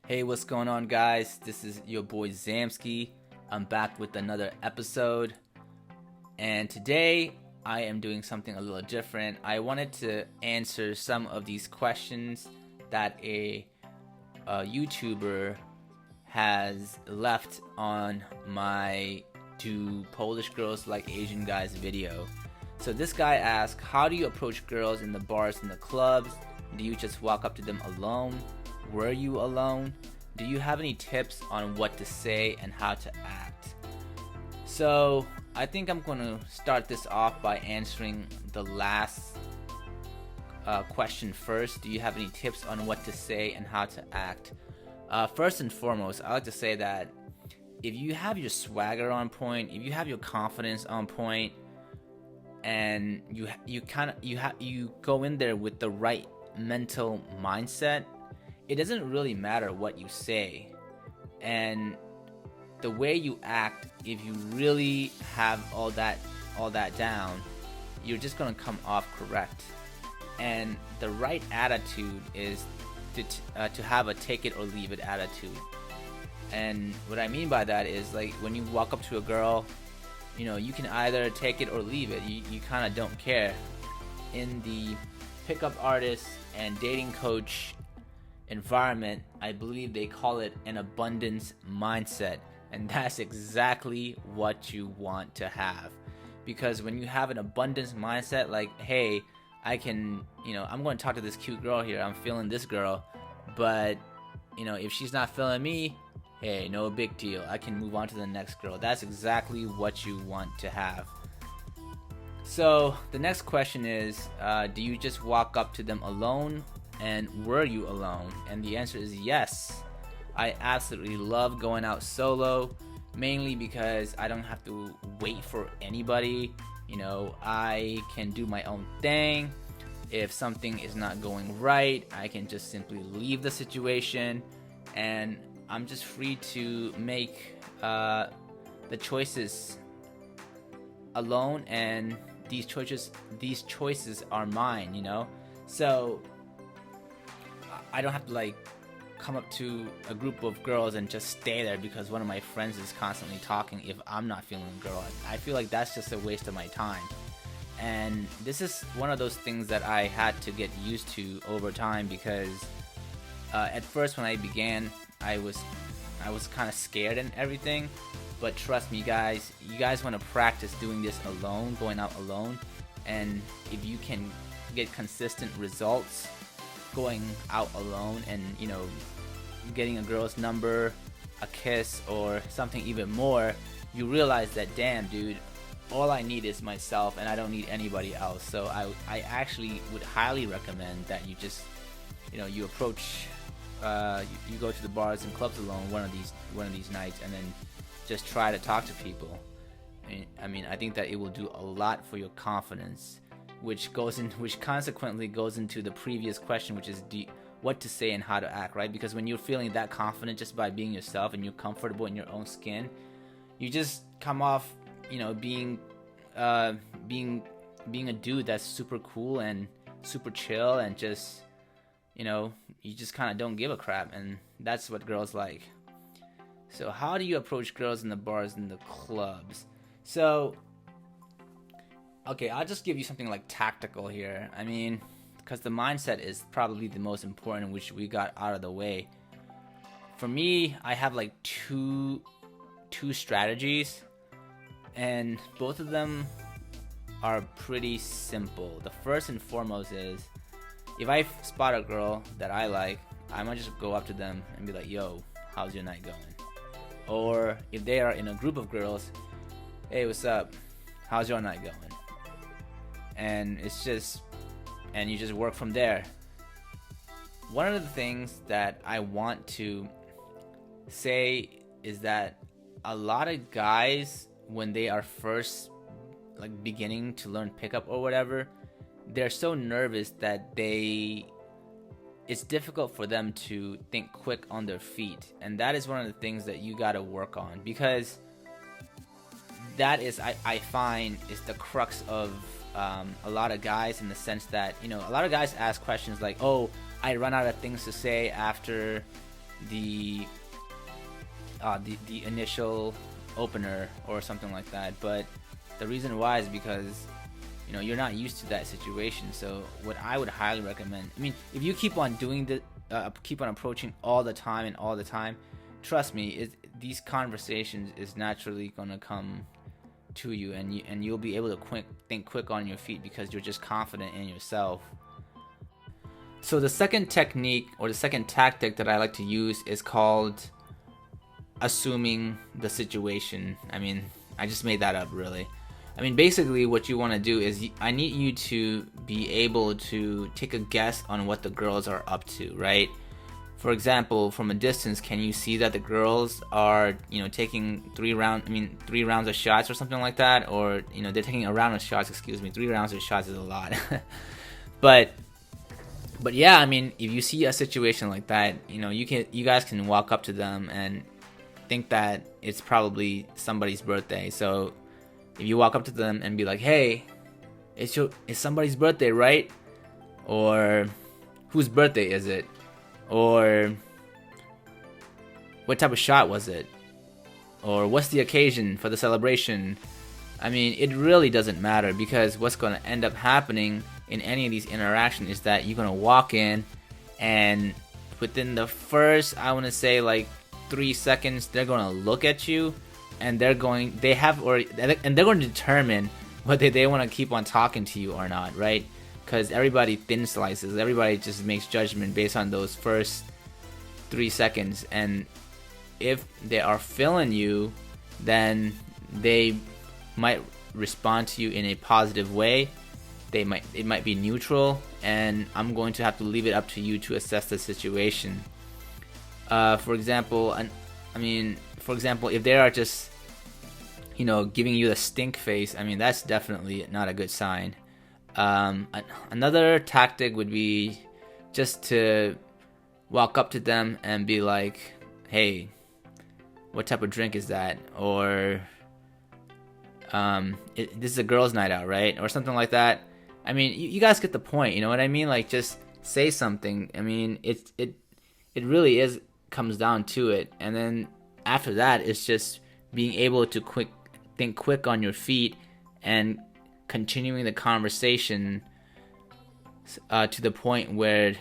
Hey, what's going on, guys? This is your boy Zamsky. I'm back with another episode, and today I am doing something a little different. I wanted to answer some of these questions that a YouTuber has left on my "Do Polish Girls Like Asian Guys" video. So this guy asked, how do you approach girls in the bars and the clubs? Do you just walk up to them alone? Were you alone? Do you have any tips on what to say and how to act? So I think I'm going to start this off by answering the last question first. Do you have any tips on what to say and how to act? First and foremost, I like to say that if you have your swagger on point, if you have your confidence on point, and you go in there with the right mental mindset, it doesn't really matter what you say. And the way you act, if you really have all that down, you're just gonna come off correct. And the right attitude is to have a take it or leave it attitude. And what I mean by that is, like, when you walk up to a girl, you know, you can either take it or leave it. You kind of don't care. In the pickup artist and dating coach environment, I believe they call it an abundance mindset. And that's exactly what you want to have. Because when you have an abundance mindset, like, hey, I'm going to talk to this cute girl here. I'm feeling this girl. But, if she's not feeling me, hey, no big deal. I can move on to the next girl. That's exactly what you want to have. So the next question is, do you just walk up to them alone? And were you alone? And the answer is yes. I absolutely love going out solo, mainly because I don't have to wait for anybody. I can do my own thing. If something is not going right, I can just simply leave the situation, and I'm just free to make the choices alone, and these choices are mine, So I don't have to come up to a group of girls and just stay there because one of my friends is constantly talking if I'm not feeling a girl. I feel like that's just a waste of my time. And this is one of those things that I had to get used to over time, because at first when I began, I was kind of scared and everything, but trust me, guys, you guys want to practice doing this alone, going out alone, and if you can get consistent results going out alone and getting a girl's number, a kiss, or something even more, you realize that, damn, dude, all I need is myself and I don't need anybody else. So I actually would highly recommend that you just you approach you go to the bars and clubs alone one of these nights, and then just try to talk to people. I think that it will do a lot for your confidence, which consequently goes into the previous question, which is what to say and how to act, right? Because when you're feeling that confident just by being yourself and you're comfortable in your own skin, you just come off being a dude that's super cool and super chill, and just you just kind of don't give a crap, and that's what girls like. So how do you approach girls in the bars and the clubs? So, okay, I'll just give you something tactical here. Because the mindset is probably the most important, which we got out of the way. For me, I have two strategies, and both of them are pretty simple. The first and foremost is, if I spot a girl that I like, I might just go up to them and be like, yo, how's your night going? Or if they are in a group of girls, hey, what's up? How's your night going? And you just work from there. One of the things that I want to say is that a lot of guys, when they are first beginning to learn pickup or whatever, they're so nervous that it's difficult for them to think quick on their feet. And that is one of the things that you got to work on, because that is, I find, is the crux of a lot of guys, in the sense that, a lot of guys ask questions like, oh, I run out of things to say after the the initial opener or something like that. But the reason why is because you're not used to that situation. So what I would highly recommend, I mean, if you keep on doing keep on approaching all the time, trust me, these conversations is naturally gonna come to you, and you'll be able to think quick on your feet because you're just confident in yourself. So the second technique or the second tactic that I like to use is called assuming the situation. I mean, I just made that up, really. I mean, basically what you want to do is I need you to be able to take a guess on what the girls are up to, right? For example, from a distance, can you see that the girls are, taking 3 rounds of shots or something like that? Or, they're taking a round of shots, 3 rounds of shots is a lot. But yeah, I mean, if you see a situation like that, you guys can walk up to them and think that it's probably somebody's birthday. So if you walk up to them and be like, "Hey, it's somebody's birthday, right?" Or "Whose birthday is it?" Or "What type of shot was it?" Or "What's the occasion for the celebration?" I mean, it really doesn't matter, because what's going to end up happening in any of these interactions is that you're going to walk in, and within the first, I want to say, like 3 seconds, they're going to look at you, and they're going to determine whether they want to keep on talking to you or not, right? Because everybody thin slices. Everybody just makes judgment based on those first 3 seconds, and if they are feeling you, then they might respond to you in a positive way. It might be neutral, and I'm going to have to leave it up to you to assess the situation. For example, if they are just, giving you the stink face, I mean, that's definitely not a good sign. Another tactic would be just to walk up to them and be like, "Hey, what type of drink is that?" Or, "This is a girls' night out, right?" Or something like that. I mean, you guys get the point, you know what I mean? Like, just say something. I mean, it really comes down to it. And then after that, it's just being able to think quick on your feet and continuing the conversation to the point where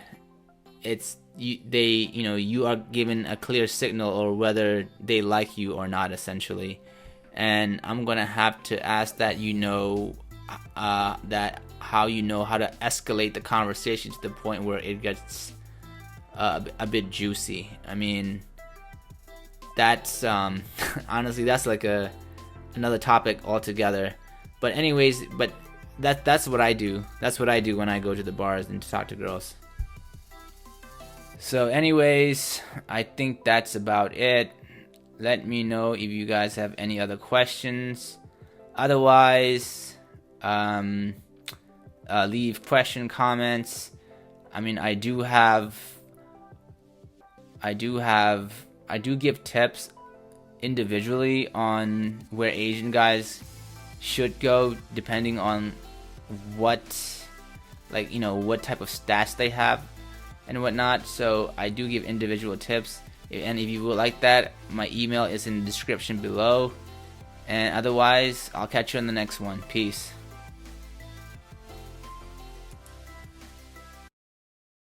you are given a clear signal or whether they like you or not, essentially. And I'm gonna have to ask that how to escalate the conversation to the point where it gets a bit juicy. I mean, that's honestly, that's like another topic altogether. But anyways, that's what I do. That's what I do when I go to the bars and to talk to girls. So anyways, I think that's about it. Let me know if you guys have any other questions. Otherwise, leave comments. I mean, I do give tips individually on where Asian guys should go, depending on what type of stats they have and whatnot. So I do give individual tips, and if you would like that, my email is in the description below. And otherwise, I'll catch you on the next one. Peace.